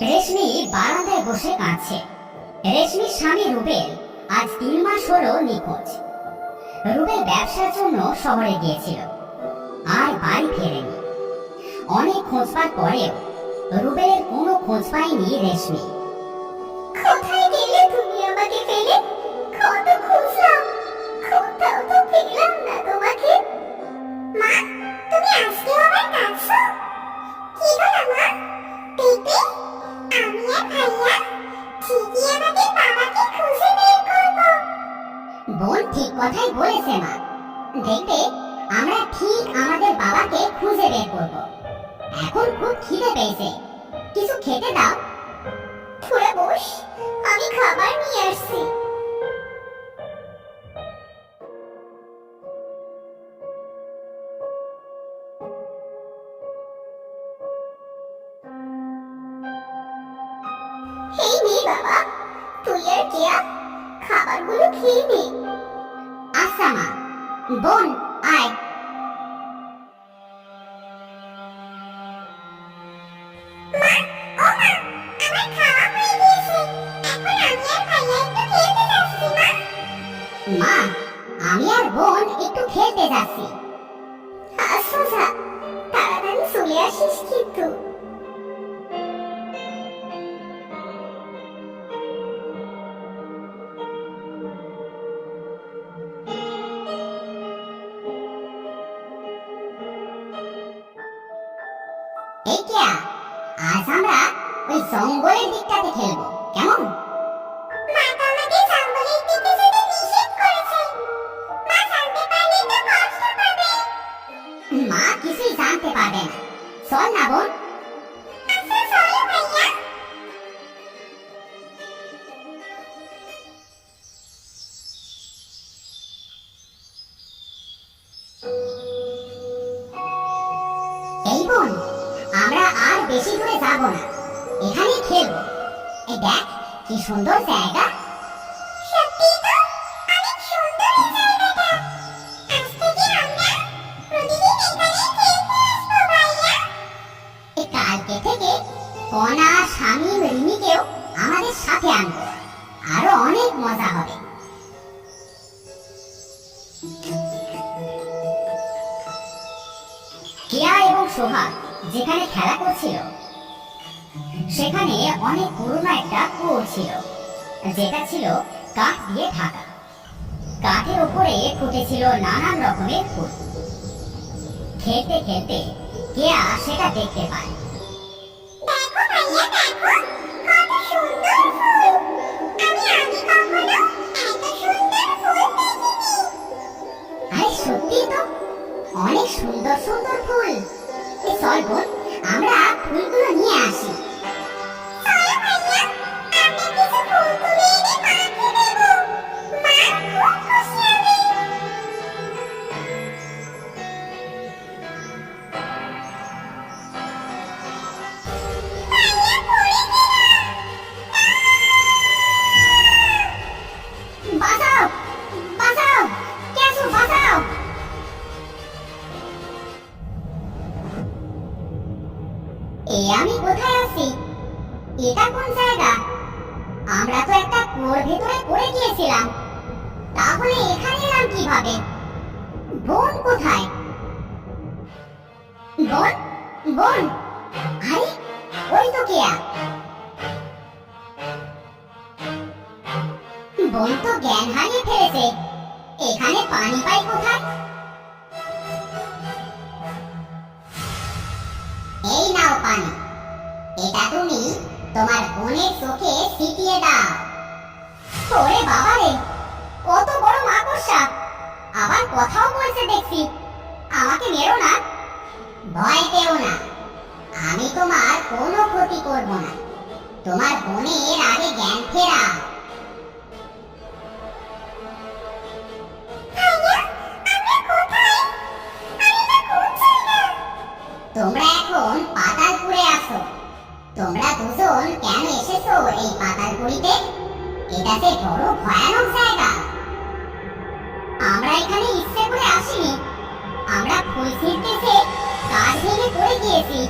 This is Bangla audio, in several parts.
রেশমি বারান্দায় বসে কাঁদছে। রেশমির স্বামী রুবেল আজ 3 মাস হলো নিখোঁজ। রুবেল ব্যবসার জন্য শহরে গিয়েছিল, আর বাড়ি ফেরেনি। অনেক খোঁজবার পরেও রুবেলের কোনো খোঁজ পায়নি রেশমি। কোথায় গেলে তুমি আমাকে ফেলে? কত খুঁজলাম, কোথাও তো পেলাম না তোমাকে। মা, তুমি আজকে আবার কাঁদছো? কি হলো মা? দেখবে, আমি আর ভাইয়া ঠিকই আমাদের বাবাকে খুঁজে বের করবো। বোন ঠিক কথাই বলেছে মা। দেখবে, আমরা ঠিক আমাদের বাবাকে খুঁজে বের করব। এখন খুব খিদে পেয়েছে, কিছু খেতে দাও। তোরা বস, আমি খাবার নিয়ে আসছি। এই নে বাবা, তুই আর কেয়া খাবারগুলো খেয়ে নে। আচ্ছা মা। বোন আয়। মা, ও মা, আমার খাওয়া হয়ে গিয়েছে। এখন আমি আর ভাইয়া একটু খেলতে যাচ্ছি মা। মা, আমি আর বোন একটু খেলতে যাচ্ছি। আচ্ছা যা, তাড়াতাড়ি চলে আসিস কিন্তু। এই কেয়া, আজ আমরা ওই জঙ্গলের দিকটাতে খেলবো, কেমন? মা তো আমাকে জঙ্গলের দিকে যেতে নিষেধ করেছে। মা জানতে পারলে তো কষ্ট পাবে। মা কিছুই জানতে পারবে না। চল না বোন। আচ্ছা চলো ভাইয়া। এই বোন, আমরা আর বেশি দূরে যাব না, এখানেই খেলবো। এই দেখ কি সুন্দর জায়গা। সত্যি তো অনেক সুন্দর এই জায়গাটা। আজ থেকে আমরা প্রতিদিন এখানে খেলতে আসবো ভাইয়া। এই কালকে থেকে কনা, শামীম, রিমিকেও আমাদের সাথে আনবো, আরো অনেক মজা হবে। কেয়া এবং সোহাগ যেখানে খেলা করছিল সেখানে অনেক পুরনো একটা কুয়ো ছিল, যেটা ছিল কাঠ দিয়ে ঢাকা। কাঠের উপরে ফুটেছিল নানান রকমের ফুল। খেলতে খেলতে কেয়া সেটা দেখতে পায়। দেখো ভাইয়া, দেখো কত সুন্দর ফুল। আমি আগে কখনো এত সুন্দর ফুল দেখিনি। আরে সত্যি তো, অনেক সুন্দর সুন্দর ফুল। চল বোন, আমরা ফুলগুলো নিয়ে আসি। চলো ভাইয়া, আমরা কিছু ফুল তুলে এনে মাকে দেবো। মা খুব খুশি হবে। ভাইয়া পড়ে গেলাম। বাঁচাও, বাঁচাও, কেসু বাঁচাও। আমি কোথায় আছি? এটা কোন জায়গা? আমরা তো একটা কুয়োর ভেতরে পড়ে গিয়েছিলাম, তাহলে এখানে এলাম কিভাবে? বোন কোথায়? বোন, বোন, আরে ওই তো কেয়া। বোন তো জ্ঞান হারিয়ে ফেলেছে, এখানে পানি পাই কোথায়? এই নাও পানি, এটা তুমি তোমার বোনের চোখে ছিটিয়ে দাও। ওরে বাবা রে, কত বড় মাকড়সা, আবার কথাও বলছে দেখছি। আমাকে মেরো না। ভয় পেও না, আমি তোমার কোনো ক্ষতি করব না। তোমার বোনের আগে জ্ঞান ফেরাও। ভাইয়া, আমরা কোথায়? আমি তো খুঁজছি না। তোমরা এখন পাতালপুরে আছো। তোমরা দুজন কেন এসেছো এই পাতালপুরিতে? এটা যে বড় ভয়ানক জায়গা। আমরা এখানে ইচ্ছে করে আসিনি, আমরা ফুল ছিঁড়তে কাঠ ভেঙে পড়ে গিয়েছি।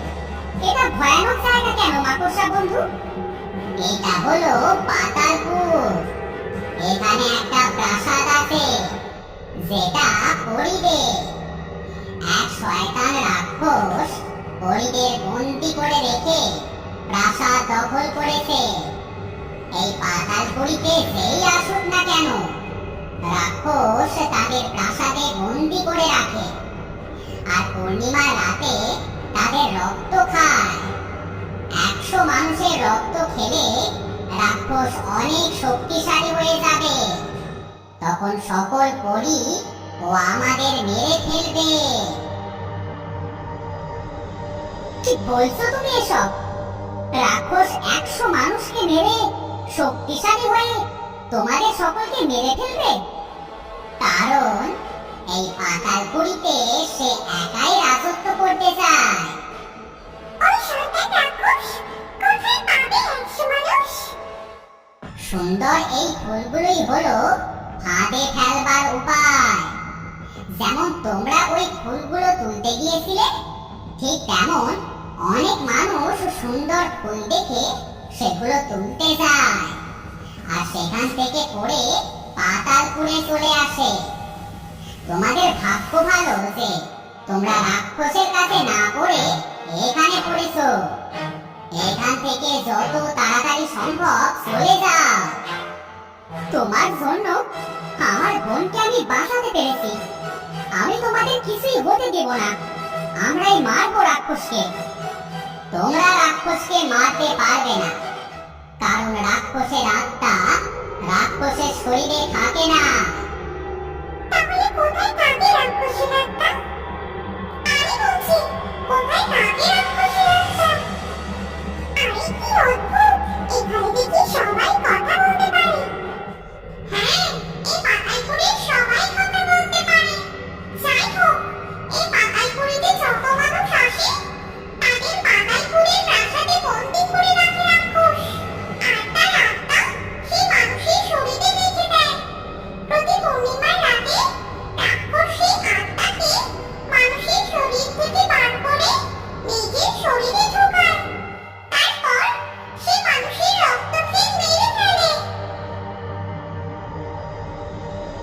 এটা ভয়ানক জায়গা কেন মাকড়সা বন্ধু? এটা হলো পাতালপুর। এখানে একটা প্রাসাদ আছে যেটা পরিদের। এক শয়তান রাক্ষস পরিদের বন্দি করে রেখে প্রাসাদ দখল করেছে। এই পাতালপুরীতে যেই আসুক না কেন, রাক্ষস তাদের প্রাসাদে বন্দি করে রাখে আর পূর্ণিমার রাতে তাদের রক্ত খায়। 100 মানুষের রক্ত খেলে রাক্ষস অনেক শক্তিশালী হয়ে যাবে। তখন সকল পরী ও আমাদের মেরে ফেলবে। কি বলছো তুমি এসব? রাক্ষস 100 মানুষকে মেরে শক্তিশালী হয়ে তোমাদের সকলকে মেরে ফেলবে? কারণ এই পাতালপুরীতে সে একাই রাজত্ব করতে চায়। ওই শয়তান রাক্ষস কোথায় পাবে 100 মানুষ? সুন্দর এই ফুলগুলোই হলো ফাঁদে ফেলবার উপায়। যেমন তোমরা ওই ফুলগুলো তুলতে গিয়েছিলে, ঠিক তেমন অনেক মানুষ সুন্দর ফুল দেখে সেগুলো তুলতে যায় আর সেখান থেকে পড়ে পাতালপুরে চলে আসে। তোমাদের ভাগ্য ভালো যে তোমরা রাক্ষসের কাছে না পড়ে এখানে পড়েছো। এখান থেকে যত তাড়াতাড়ি সম্ভব চলে যাও। তোমার জন্য আমার বোনকে আমি বাঁচাতে পেরেছি। আমি তোমাদের কিছুই হতে দেব না। আমরাই মারবো রাক্ষসকে। তোমরা রাক্ষসকে মারতে পারবে না, কারণ রাক্ষসের আত্মা রাক্ষসের শরীরে থাকে না। তাহলে কোথায় থাকে রাক্ষসের আত্মা? আমি বলছি, কোথায় থাকে রাক্ষসের আত্মা? আরে কি অদ্ভুত! এখানে দেখি সবাই কথা বলতে পারে। হ্যাঁ, এই পাতালপুরে সবাই কথা বলতে পারে। যাই হোক, এই পাতালপুরিতে যত মানুষ আসে তাদের পাতালপুরের প্রাসাদে বন্দি করে রাখে রাক্ষস। আর তার আত্মা সেই মানুষের শরীরে রেখে দেয়। প্রতি পূর্ণিমার রাতে রাক্ষস সেই আত্মাকে মানুষের শরীর থেকে বার করে নিজের শরীরে ঢোকায়। তারপর সে মানুষের রক্ত খেয়ে মেরে ফেলে।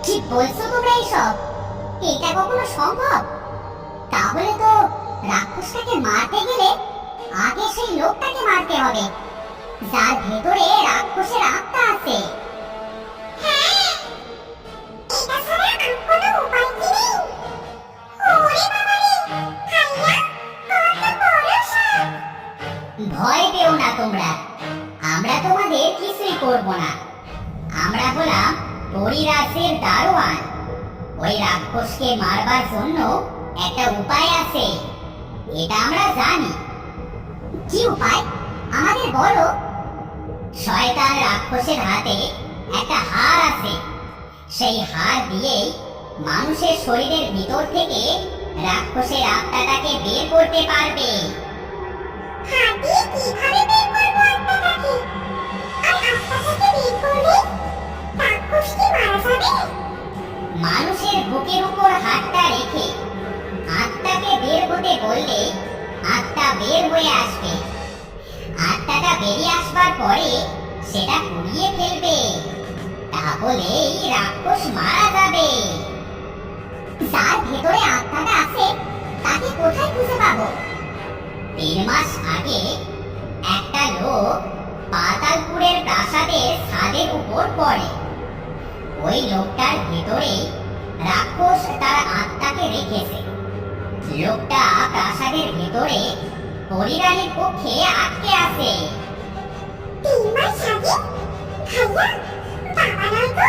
কি বলছো তোমরা এসব? এটা কখনো সম্ভব? তাহলে তো রাক্ষসটাকে মারতে গেলে আগে সেই লোকটাকে মারতে হবে যার ভেতরে রাক্ষসের আত্মা আছে। হ্যাঁ, এটা ছাড়া আর কোনো উপায় কি নেই? ওরে বাবারে, ভাইয়া, কত বড় সাপ! ভয় পেও না তোমরা, আমরা তোমাদের কিছুই করব না। আমরা হলাম পরিরাজ্যের দারোয়ান। ওই রাক্ষসকে মারবার জন্য একটা উপায় আছে, এটা আমরা জানি। কি উপায়? আমাদের বলো। শয়তান রাক্ষসের হাতে একটা হাড় আছে। সেই হাড় দিয়েই মানুষের শরীরের ভিতর থেকে রাক্ষসের আত্মাটাকে বের করতে পারবে। হাত দিয়ে কিভাবে বের করবো আত্মাটাকে? আর আত্মাটাকে বের করলে রাক্ষস কি মারা যাবে? মানুষের বুকের উপর হাতটা রেখে আত্মাকে বের হতে বললে আত্মা বের হয়ে আসবে। আত্মাটা বেরিয়ে আসবার পরে সেটা পুড়িয়ে ফেলবে, তাহলেই রাক্ষস মারা যাবে। যার ভেতরে আত্মাটা আছে তাকে কোথায় খুঁজে পাবো? 3 মাস আগে একটা লোক পাতালপুরের প্রাসাদের ছাদের উপর পড়ে। ওই লোকটার ভেতরে রাক্ষস তার আত্মাকে রেখেছে। লোকটা প্রাসাদের ভেতরে পরিরানীর পক্ষে আটকে আছে। 3 মাস আগে? ভাইয়া, বাবা নয় তো?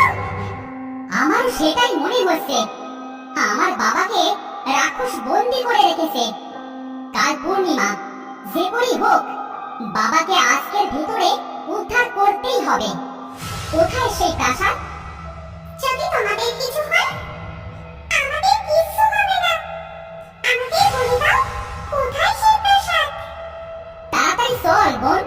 আমার সেটাই মনে হচ্ছে। আমার বাবাকে রাক্ষস বন্দি করে রেখেছে। কাল পূর্ণিমা, যে করেই হোক বাবাকে আজকের ভিতরে উদ্ধার করতেই হবে। কোথায় সেই প্রাসাদ? যদি তোমাদের কিছু হয়, আমাদের কিচ্ছু হবে না। আমাদের বলে দাও, কোথায় সেই প্রাসাদ? তাড়াতাড়ি চল বোন।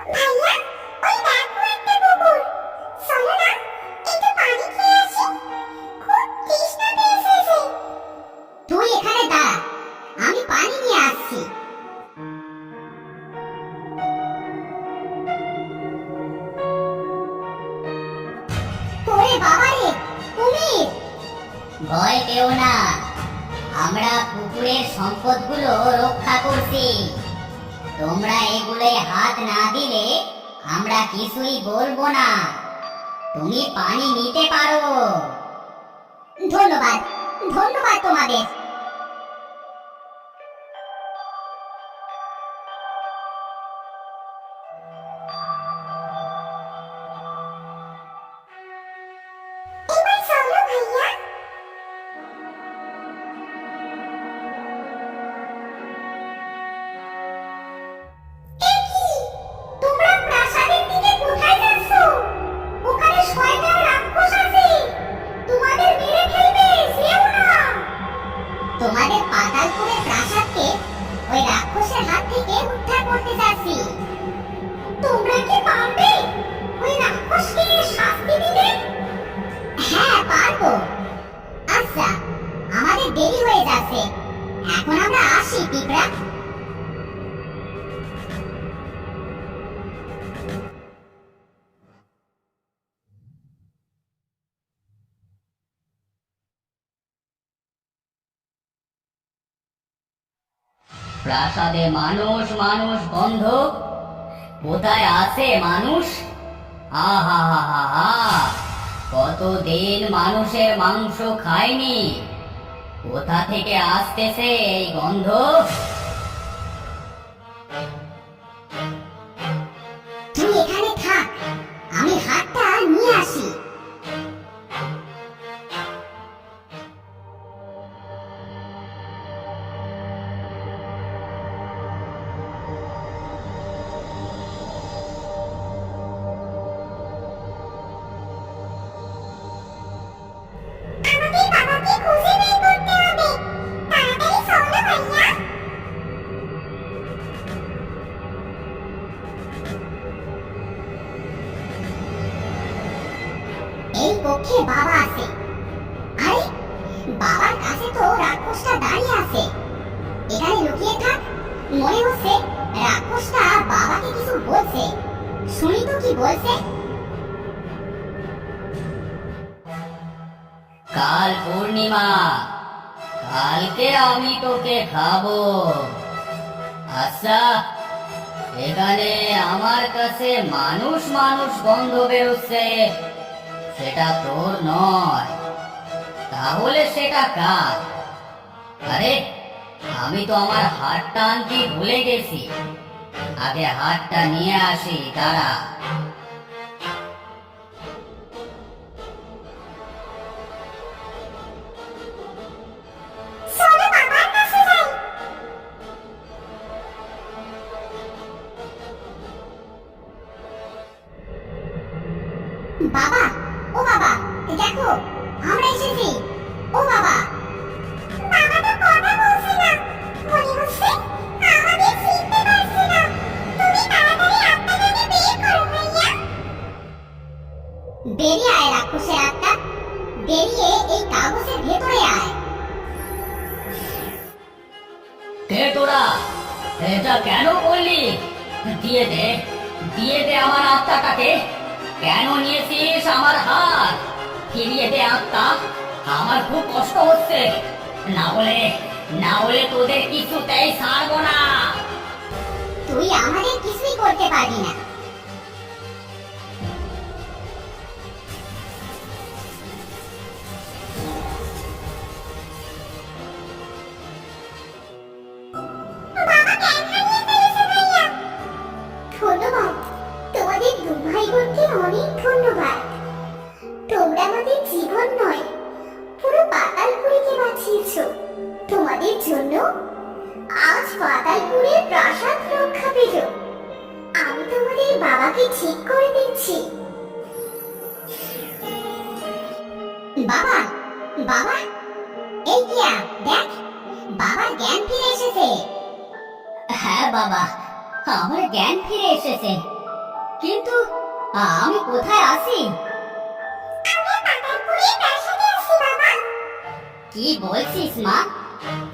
ভাইয়া, ওই দেখো একটা কুকুর। চলো না, একটু পানি খেয়ে আসি। খুব তৃষ্ণা পেয়েছে। তুই এখানে দাঁড়া, আমি পানি নিয়ে আসছি। ওরে বাবা রে, কুমির! ভয় পেও না, আমরা পুকুরের সম্পদগুলো রক্ষা করছি। তোমরা এগুলোয় হাত না দিলে আমরা কিছুই বলবো না। তুমি পানি নিতে পারো। ধন্যবাদ, ধন্যবাদ তোমাদের। এবার চলো ভাইয়া। এ কি? তোমরা প্রাসাদের দিকে কোথায় যাচ্ছ? ওখানে শয়তান রাক্ষস আছে, তোমাদের মেরে ফেলবে, যেও না। তোমাদের পাতালপুরের প্রাসাদকে ওই রাক্ষসের হাত থেকে উদ্ধার করতে যাচ্ছি। তোমরা কি পারবে ওই রাক্ষসকে শাস্তি দিতে? হ্যাঁ, পারবো। আচ্ছা, আমাদের দেরি হয়ে যাচ্ছে, এখন আমরা আসি পিঁপড়া। প্রাসাদে মানুষ মানুষ বন্ধ, কোথায় আছে মানুষ? আহা হা হা হা, কতদিন মানুষের মাংস খায়নি, কোথা থেকে আসতেছে এই গন্ধ? তুই এখানে থাক, আমি হাতটা নিয়ে আসি। আমাদের বাবাকে খুঁজে বের করতে হবে। তাড়াতাড়ি চলো ভাইয়া। এই কক্ষে বাবা আছে। আরে, বাবার কাছে তো রাক্ষসটা দাঁড়িয়ে আছে। এখানে লুকিয়ে থাক, মনে হচ্ছে রাক্ষসটা বাবাকে কিছু বলছে। শুনি তো কি বলছে। কাল পূর্ণিমা, কালকে আমি তোকে খাবো। আচ্ছা, এখানে আমার কাছে মানুষ মানুষ গন্ধ বেরোচ্ছে, সেটা তোর নয়, তাহলে সেটা কার? আরে, আমি তো আমার হাতটা আনতে ভুলে গেছি, আগে হাতটা নিয়ে আসি, দাঁড়া। চলো বাবার কাছে যাই। বাবা, ও বাবা, দেখো আমরা এসেছি। ও বাবা! বাবা তো কথা বলছে না, মনে হচ্ছে আমাদের চিনতে পারছে না। তুমি তাড়াতাড়ি আত্মাটাকে বের করো ভাইয়া। বেরিয়ে আয় রাক্ষসের আত্মা, বেরিয়ে এই কাগজের ভেতরে আয়। কে তোরা? এটা কেন করলি? দিয়ে দে, দিয়ে দে আমার আত্মাটাকে। কেন নিয়েছিস আমার হাত? ফিরিয়ে দে আত্মা, আমার খুব কষ্ট হচ্ছে। না হলে তোদের কিছুতেই ছাড়বো না। তুই আমাদের কিছুই করতে পারবি না। বাবা জ্ঞান হারিয়ে ফেলেছে ভাইয়া। ধন্যবাদ, তোমাদের দু ভাই বোনকে অনেক ধন্যবাদ। তোমরা আমাদের জীবন নয়, পুরো পাতালপুরীকে বাঁচিয়েছো। তোমাদের জন্য আজ পাতালপুরের প্রাসাদ রক্ষা পেল। আমি তোমাদের বাবাকে ঠিক করে দিচ্ছি। বাবা, বাবা, এই কিয়া দেখ, বাবার জ্ঞান ফিরে এসেছে। হ্যাঁ বাবা, আমার জ্ঞান ফিরে এসেছে। কিন্তু আমি কোথায় আছি? আমরা পাতালপুরের প্রাসাদে আছি বাবা। কি বলছিস মা?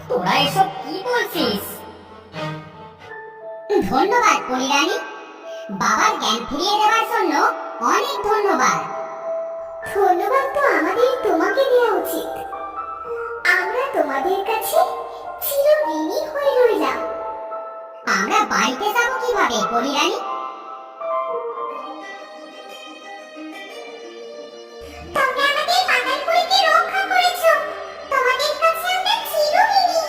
তোরা এসব কি বলছিস? ধন্যবাদ পরিরানী, বাবার জ্ঞান ফিরিয়ে দেওয়ার জন্য অনেক ধন্যবাদ। ধন্যবাদ তো আমাদের তোমাকে দেওয়া উচিত। আমরা তোমাদের কাছে চিরঋণী হয়ে রইলাম। আমরা বাড়িতে যাব কিভাবে পরিরানী? তোমরা আমাদের পাতালপুরীকে রক্ষা করেছো, তোমাদের কাছে আমরা চিরঋণী।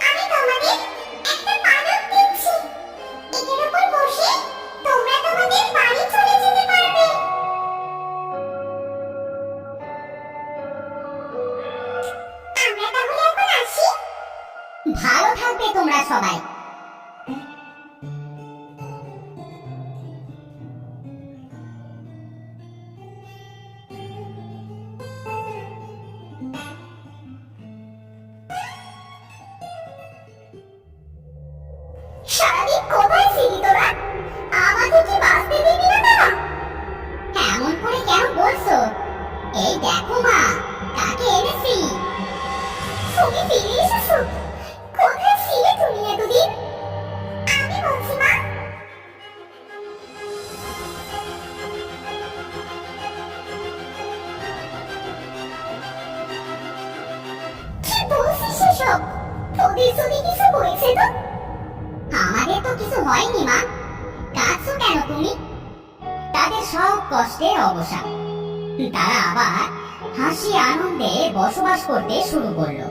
আমি তোমাদের একটা পালক দিচ্ছি, এটার উপর বসে তোমরা তোমাদের বাড়ি চলে যেতে পারবে। আমরা তাহলে এখন আসি। ভালো থাকবে তোমরা সবাই। সারাদিন কোথায় ছিলি তোরা? আমাকে কি বাঁচতে দিবি না তারা? এমন করে কেন বলছো? এই দেখো মা, কাকে এনেছি। তুমি ফিরে এসেছো? কোথায় ছিলে তুমি এতদিন? আমি বলছি মা। কি বলছিস এসব? তোদের যদি কিছু হয়েছে তো? আমাদের তো কিছু হয়নি মা, কাঁদছো কেন তুমি? তাদের সব কষ্টের অবসান, তারা আবার হাসি আনন্দে বসবাস করতে শুরু করলো।